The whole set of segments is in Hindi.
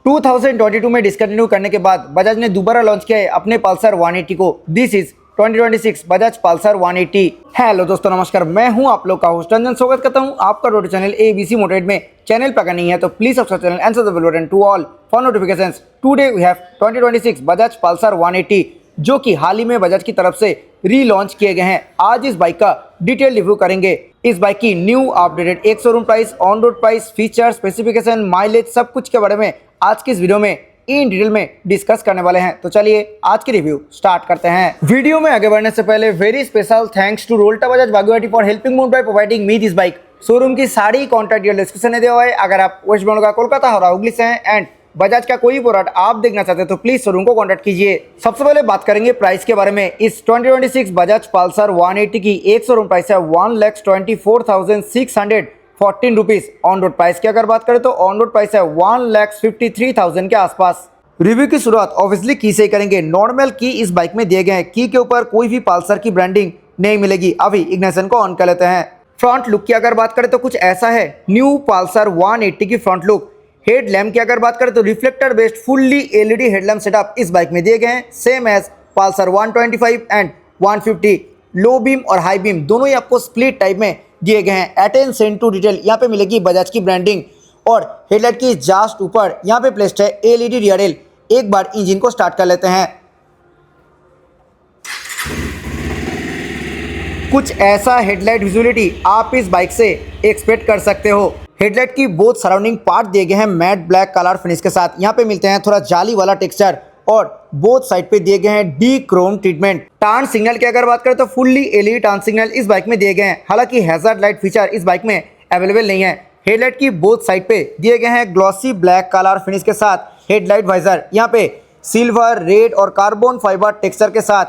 2022 में डिसकंटिन्यू करने के बाद बजाज ने दोबारा लॉन्च किया है अपने पल्सर 180 को। This is 2026 Bajaj Pulsar 180। Hello दोस्तों, नमस्कार। मैं हूं आप लोग का होस्ट रंजन। स्वागत करता हूं आपका रोड चैनल ABC मोटरेड में। चैनल पर अगर नहीं है तो please subscribe channel and the bell button to all for notifications. Today we have 2026 Bajaj Pulsar 180 जो कि हाल ही में बजाज की तरफ से रीलॉन्च किए गए हैं। आज इस बाइक का डिटेल रिव्यू करेंगे। इस बाइक की न्यू अपडेटेड एक showroom price, on road price, feature, specification, mileage, सब कुछ के बारे में आज की इस वीडियो में इन डिटेल में डिस्कस करने वाले हैं। तो चलिए आज की रिव्यू स्टार्ट करते हैं। वीडियो में आगे बढ़ने से पहले very special thanks to Rolta Bajaj Baguwati for helping move by providing me this bike. Showroom की सारी कॉन्टैक्ट डिटेल डिस्क्रिप्शन में दिया हुआ है। अगर आप वेस्ट बंगाल का कोलकाता और हुगली से हैं एंड बजाज का कोई प्रोडक्ट आप देखना चाहते हैं तो प्लीज शोरूम को कांटेक्ट कीजिए। सबसे पहले बात करेंगे प्राइस के बारे में। इस 2026 बजाज पल्सर 180 की एक शोरूम प्राइस है 1,24,614 रुपीज। ऑन रोड प्राइस की अगर बात करें तो ऑन रोड प्राइस है 1,53,000 के आसपास। रिव्यू की शुरुआत ऑब्वियसली की से करेंगे। नॉर्मल की इस बाइक में दिए गए हैं। की के ऊपर कोई भी पल्सर की ब्रांडिंग नहीं मिलेगी। अभी इग्निशन को ऑन कर लेते हैं। फ्रंट लुक की अगर बात करें तो कुछ ऐसा है न्यू पल्सर 180 की फ्रंट लुक। हेड लैम्प की अगर बात करें तो reflector based fully LED headlamp setup इस बाइक में दिए गए हैं, same as Pulsar 125 and 150। Low beam और हाई बीम दोनों ही आपको स्प्लिट टाइप में दिए गए हैं। अटेंशन टू डिटेल यहाँ पे मिलेगी बजाज की ब्रांडिंग। और हेडलाइट की जस्ट ऊपर यहाँ पे प्लेस्ड है LED रियर रेल। एक बार इंजन को स्टार्ट कर लेते हैं। कुछ ऐसा हेडलाइट विजुअलिटी आप इस बाइक से एक्सपेक्ट कर सकते हो। हेडलाइट की बोथ सराउंडिंग पार्ट दिए गए हैं मैट ब्लैक कलर फिनिश के साथ। यहाँ पे मिलते हैं थोड़ा जाली वाला टेक्सचर और बोथ साइड पे दिए गए हैं D Chrome treatment. Turn signal की अगर बात करें तो फुल्ली LED टर्न सिग्नल इस बाइक में दिए गए हैं। हालांकि हैजार्ड लाइट फीचर इस बाइक में अवेलेबल नहीं है। हेडलाइट की बोथ साइड पे दिए गए हैं ग्लॉसी ब्लैक कलर फिनिश के साथ हेडलाइट वाइजर। यहाँ पे सिल्वर, रेड और कार्बन फाइबर टेक्सचर के साथ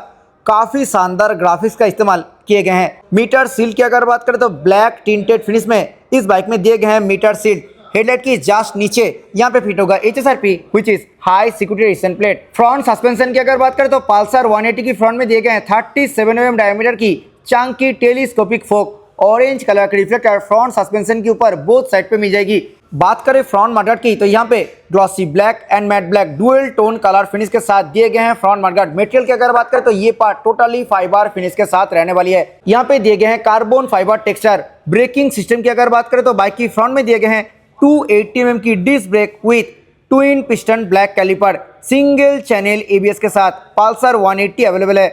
काफी शानदार ग्राफिक्स का इस्तेमाल किए गए हैं। मीटर सील की अगर बात करें तो ब्लैक टिंटेड फिनिश में इस बाइक में दिए गए हैं मीटर सील। हेडलाइट की जस्ट नीचे यहाँ पे फिट होगा HSRP which is high security resistant plate. Front suspension की अगर बात करें तो पल्सर 180 की फ्रंट में दिए गए हैं 37 mm डायमीटर की चंकी टेलीस्कोपिक फोक। ऑरेंज कलर की रिफ्लेक्टर फ्रंट सस्पेंशन के ऊपर बोथ साइड पे मिल जाएगी। बात करें फ्रंट मडगार्ड की तो यहाँ पे glossy black and matte black dual tone colour finish के साथ दिए गए हैं फ्रंट मडगार्ड। मटेरियल की अगर बात करें तो ये पार्ट टोटली फाइबर फिनिश के साथ रहने वाली है। यहाँ पे दिए गए हैं carbon fibre texture. Braking system की अगर बात करें तो बाइक की फ्रंट में दिए गए हैं 280 mm की disc brake with twin piston black caliper, single channel ABS के साथ पल्सर 180 अवेलेबल है।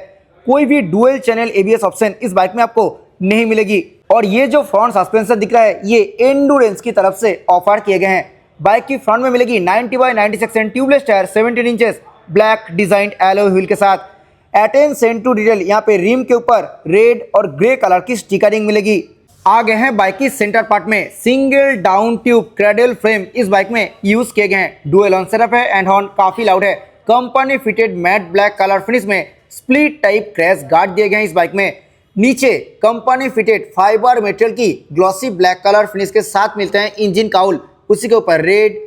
कोई भी डुअल चैनल ABS ऑप्शन इस बाइक में आपको नहीं मिलेगी। और ये जो फ्रंट सस्पेंशन दिख रहा है ये एंडुरेंस की तरफ से ऑफर किए गए हैं। बाइक की फ्रंट में मिलेगी 90/90 section tubeless tyre 17 inches black designed alloy wheel के साथ। अटेंशन टू डिटेल यहाँ पे रिम के ऊपर रेड और ग्रे कलर की स्टिकरिंग मिलेगी। आगे हैं बाइक की सेंटर पार्ट में single down tube cradle frame इस बाइक में यूज किए गए हैं। डुअल ऑन सेटअप है एंड हॉर्न काफी लाउड है। Company fitted mat black colour finish में स्प्लिट टाइप क्रैश गार्ड दिए गए हैं इस बाइक में। नीचे कंपनी फिटेड फाइबर मटेरियल की ग्लॉसी ब्लैक कलर फिनिश के साथ मिलते हैं इंजन काउल। उसी के ऊपर red,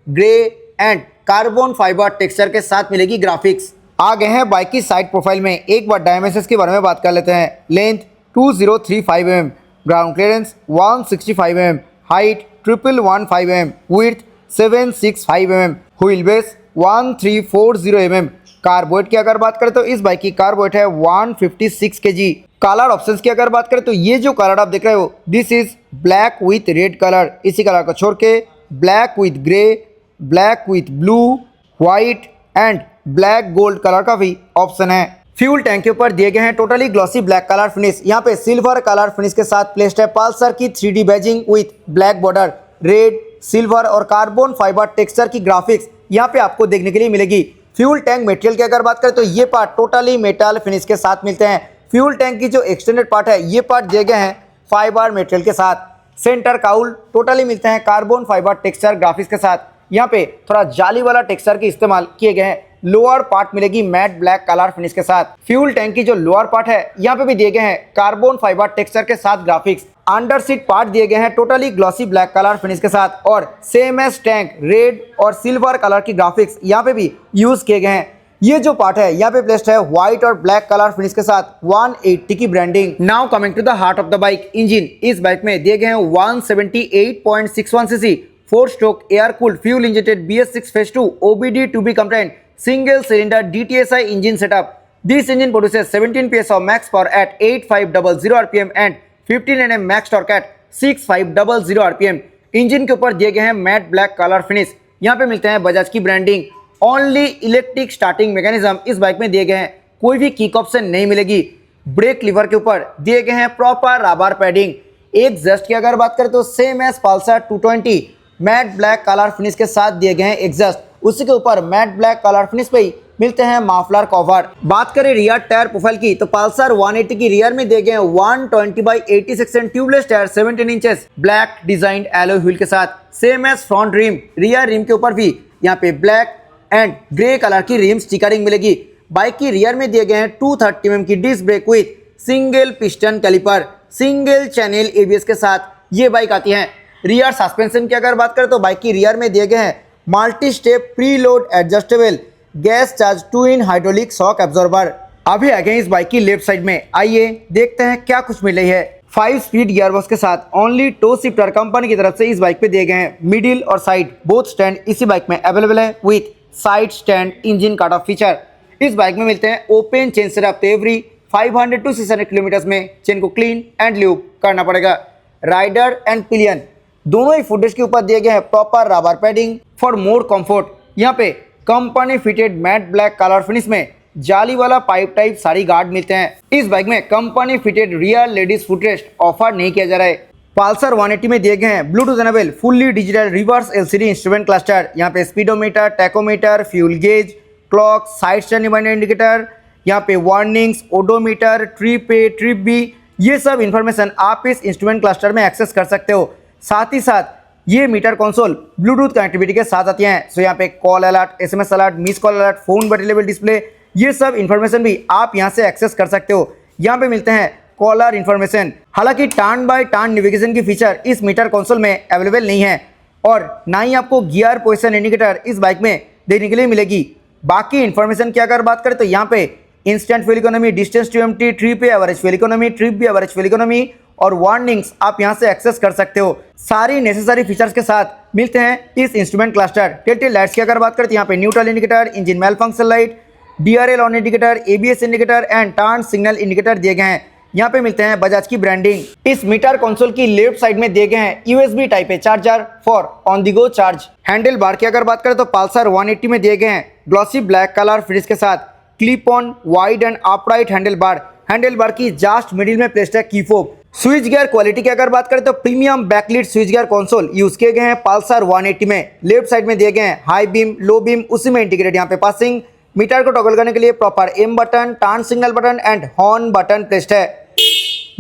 grey and carbon fibre texture के साथ मिलेगी ग्राफिक्स। आगे हैं बाइक की साइड प्रोफाइल में। एक बार डायमेंशंस के बारे में बात कर लेते हैं। Length 2035 mm, ground clearance 165 mm, height 1115 mm, width 765 mm, wheel base 1340 mm। कार्बोइड की अगर बात करें तो इस बाइक की कार्बोइड है 156 kg। कलर ऑप्शंस की अगर बात करें तो ये जो कलर आप देख रहे हो this is black with red colour. इसी कलर को छोड़ के black with grey, black with blue, white and black gold colour का भी ऑप्शन है। फ्यूल टैंक के ऊपर दिए गए हैं totally glossy black colour finish. यहाँ पे सिल्वर कलर फिनिश के साथ प्लेस्ड है पल्सर की 3D badging with black border. Red, silver और कार्बन फाइबर टेक्सचर की ग्राफिक्स यहाँ पे आपको देखने के लिए मिलेगी। फ्यूल टैंक मटेरियल की अगर बात करें तो ये पार्ट टोटली मेटल फिनिश के साथ मिलते हैं। फ्यूल टैंक की जो एक्सटेंडेड पार्ट है ये पार्ट दिए गए हैं फाइबर मटेरियल के साथ। सेंटर काउल टोटली मिलते हैं कार्बन फाइबर टेक्सचर ग्राफिक्स के साथ। यहाँ पे थोड़ा जाली वाला टेक्सचर के इस्तेमाल किए गए हैं। लोअर पार्ट मिलेगी मैट ब्लैक कलर फिनिश के साथ। फ्यूल टैंक की जो लोअर पार्ट है यहाँ पे भी दिए गए हैं कार्बन फाइबर टेक्सचर के साथ ग्राफिक्स। अंडर सीट पार्ट दिए गए हैं totally glossy black colour finish के साथ और सेम एज टैंक रेड और सिल्वर कलर की ग्राफिक्स यहाँ पे भी यूज किए गए हैं। ये जो पार्ट है यहाँ पे प्लेस्ड है व्हाइट और ब्लैक कलर फिनिश के साथ 180 की branding. Now coming to the heart of the bike, engine. इस बाइक में दिए गए हैं 178.61 cc 4-stroke air-cooled fuel-injected BS6 Phase 2 OBD to be compliant single-cylinder DTSI engine setup. This engine produces 17 PS of max power at 8500 RPM and 15 Nm max torque at 6500 RPM. Engine के ऊपर दिए गए हैं मैट ब्लैक कलर फिनिश। यहाँ पे मिलते हैं बजाज की branding. Only electric starting mechanism इस बाइक में दिए गए हैं, कोई भी किक ऑप्शन नहीं मिलेगी। ब्रेक लीवर के ऊपर दिए गए हैं प्रॉपर रबर पैडिंग। एग्जॉस्ट की अगर बात करें तो same as Pulsar 220 matte black colour finish के साथ दिए गए हैं एग्जॉस्ट। उसी के ऊपर मैट ब्लैक कलर फिनिश पे ही मिलते हैं मफलर कवर। बात करें रियर टायर प्रोफाइल की तो पल्सर 180 की रियर में दिए गए हैं 120/86 and tubeless tyre 17 inches black designed alloy wheel के साथ। Same as front rim, rear rim के ऊपर भी यहाँ पे ब्लैक एंड ग्रे कलर की रिम स्टिकरिंग मिलेगी। बाइक की रियर में दिए गए हैं 230 mm की disc brake with single piston caliper, single channel ABS के साथ ये बाइक आती है। रियर सस्पेंशन की अगर बात करें तो बाइक की रियर में दिए गए हैं multi step pre load adjustable gas charge 2-in hydraulic shock absorber. अभी आ गए इस बाइक की लेफ्ट साइड में, आइए देखते हैं क्या कुछ मिल रही है। 5-speed गियरबॉक्स के साथ ओनली टो शिफ्टर कंपनी की तरफ से इस बाइक पे दिए गए हैं। मिडिल और साइड बोथ स्टैंड इसी बाइक में अवेलेबल है with side stand engine cut off feature. इस बाइक में मिलते हैं ओपन चेन सेटअप, तो एवरी 500 to 600 किलोमीटर में चेन को क्लीन एंड ल्यूब करना पड़ेगा। राइडर एंड पिलियन दोनों ही फुटेज के ऊपर दिए गए हैं proper rubber padding for more comfort. यहाँ पे company fitted mat black colour finish में जाली वाला पाइप टाइप सारी गार्ड मिलते हैं। इस बाइक में company fitted rear ladies footrest offer नहीं किया जा रहा है। पल्सर 180 में दिए गए हैं Bluetooth enable fully digital reverse LCD instrument cluster. यहाँ पे speedometer, tachometer, fuel gauge, clock, side stand reminder indicator, यहाँ पे warnings, odometer, trip A, trip B, ये सब इंफॉर्मेशन आप इस इंस्ट्रूमेंट क्लस्टर में एक्सेस कर सकते हो। साथ ही साथ ये मीटर कंसोल ब्लूटूथ कनेक्टिविटी के साथ आती हैं। सो यहाँ पे call alert, SMS alert, miss call alert, phone battery level display, ये सब इंफॉर्मेशन भी आप यहाँ से एक्सेस कर सकते हो। यहाँ पे मिलते हैं कॉलर इंफॉर्मेशन। हालांकि टर्न बाय टर्न नेविगेशन की फीचर इस मीटर कंसोल में अवेलेबल नहीं है और ना ही आपको गियर पोजिशन इंडिकेटर इस बाइक में देखने के लिए मिलेगी। बाकी इंफॉर्मेशन की अगर बात करें तो यहाँ पे instant fuel economy, distance to empty, trip A average fuel economy, trip B average fuel economy और वार्निंग्स आप यहां से एक्सेस कर सकते हो। सारी नेसेसरी फीचर्स के साथ मिलते हैं इस इंस्ट्रूमेंट क्लस्टर। टेल लाइट्स की अगर बात करें तो यहाँ पे neutral indicator, engine malfunction light, DRL on indicator, ABS indicator and turn signal indicator दिए गए हैं। यहाँ पे मिलते हैं बजाज की ब्रांडिंग। इस मीटर कंसोल की लेफ्ट साइड में दिए गए हैं USB type A charger for on the go charge. Handle bar की अगर बात करें तो पल्सर 180 में दिए गए हैं ग्लॉसी ब्लैक कलर फिनिश के साथ clip on wide and upright handle bar की जस्ट मिडिल में प्लेस्ड है की फोब। स्विच गियर क्वालिटी की अगर बात करें तो premium backlit switch gear console use किए गए हैं पल्सर 180 में। लेफ्ट साइड में दिए गए हैं हाई बीम, लो बीम, उसी में इंटीग्रेट यहाँ पे पासिंग। मीटर को टॉगल करने के लिए proper M button, turn signal button and horn button placed है।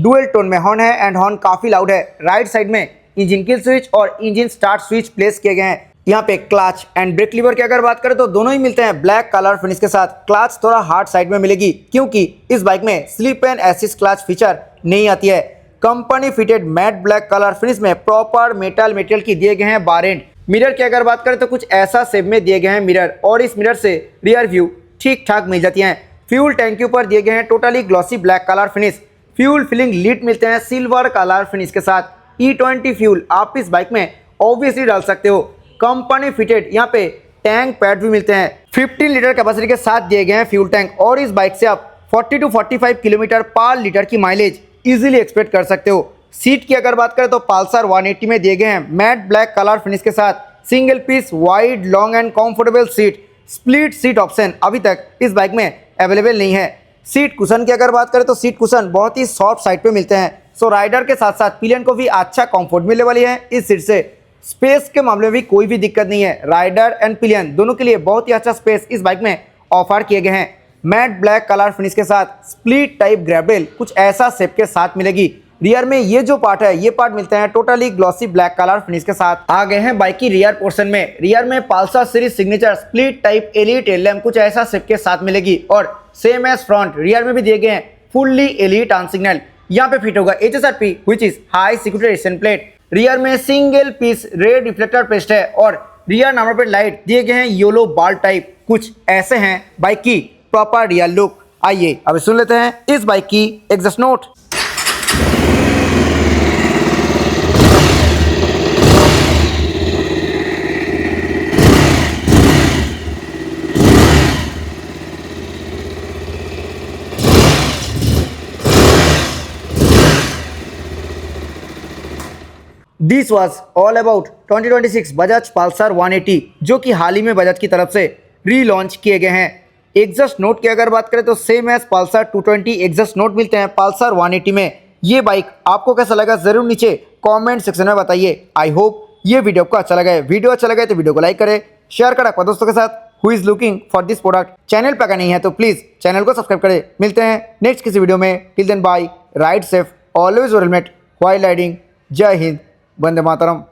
डुअल टोन में हॉर्न है एंड हॉर्न काफी लाउड है। राइट साइड में इंजन किल स्विच और इंजन स्टार्ट स्विच प्लेस किए गए हैं। यहाँ पे क्लच एंड ब्रेक लीवर की अगर बात करें तो दोनों ही मिलते हैं ब्लैक कलर फिनिश के साथ। क्लच थोड़ा हार्ड साइड में मिलेगी क्योंकि इस बाइक में slip and assist clutch feature नहीं आती है। Company fitted mat black colour finish में प्रॉपर मेटल मटेरियल की दिए गए हैं बार एंड। मिरर की अगर बात करें तो कुछ ऐसा शेप में दिए गए हैं मिरर और इस मिरर से रियर व्यू ठीक ठाक मिल जाती हैं। फ्यूल टैंक के ऊपर दिए गए हैं totally glossy black colour finish. Fuel filling lid मिलते हैं सिल्वर कलर फिनिश के साथ। E20 फ्यूल आप इस बाइक में ऑब्वियसली डाल सकते हो। कंपनी फिटेड यहाँ पे टैंक पैड भी मिलते हैं। 15 लीटर कैपेसिटी के साथ दिए गए हैं फ्यूल टैंक और इस बाइक से आप 40 to 45 किलोमीटर पर लीटर की माइलेज इजीली एक्सपेक्ट कर सकते हो। सीट की अगर बात करें तो पल्सर 180 में दिए गए हैं मैट ब्लैक कलर फिनिश के साथ single piece wide long and comfortable seat. Split seat option अभी तक इस बाइक में अवेलेबल नहीं है। सीट कुशन की अगर बात करें तो सीट कुशन बहुत ही सॉफ्ट साइड पे मिलते हैं। सो राइडर के साथ साथ पिलियन को भी अच्छा कंफर्ट मिलने वाली है इस सीट से। स्पेस के मामले में भी कोई भी दिक्कत नहीं है। राइडर एंड पिलियन दोनों के लिए बहुत ही अच्छा स्पेस इस बाइक में ऑफर किए गए हैं। मैट ब्लैक कलर फिनिश के साथ स्प्लिट टाइप ग्रैब रेल कुछ ऐसा शेप के साथ मिलेगी। रियर में ये जो पार्ट है ये पार्ट मिलते हैं totally glossy black colour finish के साथ। आ गए हैं बाइक की रियर पोर्शन में। रियर में Pulsar series signature split type LED tail lamp कुछ ऐसा शेप के साथ मिलेगी और सेम एज फ्रंट रियर में भी दिए गए हैं फुल्ली एलईडी टर्न सिग्नल। यहाँ पे फिट होगा HSRP which is high security resistant plate. Rear में single piece red reflector paste है और रियर नंबर प्लेट लाइट दिए गए हैं येलो बाल टाइप। कुछ ऐसे हैं बाइक की प्रॉपर रियर लुक। आइए अब सुन लेते हैं इस बाइक की exhaust note. This was all about 2026 Bajaj Pulsar 180 जो कि हाल ही में बजाज की तरफ से रीलॉन्च किए गए हैं। एग्जॉस्ट नोट की अगर बात करें तो same as Pulsar 220 exhaust note मिलते हैं पल्सर 180 में। ये बाइक आपको कैसा लगा जरूर नीचे कमेंट सेक्शन में बताइए। आई होप ये वीडियो आपको अच्छा लगा है। वीडियो अच्छा लगा है तो वीडियो को लाइक करें, शेयर करें अपने दोस्तों के साथ who is looking for this product. Channel पर अगर नहीं है तो प्लीज़ चैनल को सब्सक्राइब करें। मिलते हैं नेक्स्ट किसी वीडियो में। Till then bye, ride safe, always wear helmet while riding. जय हिंद, वंदे मातरम।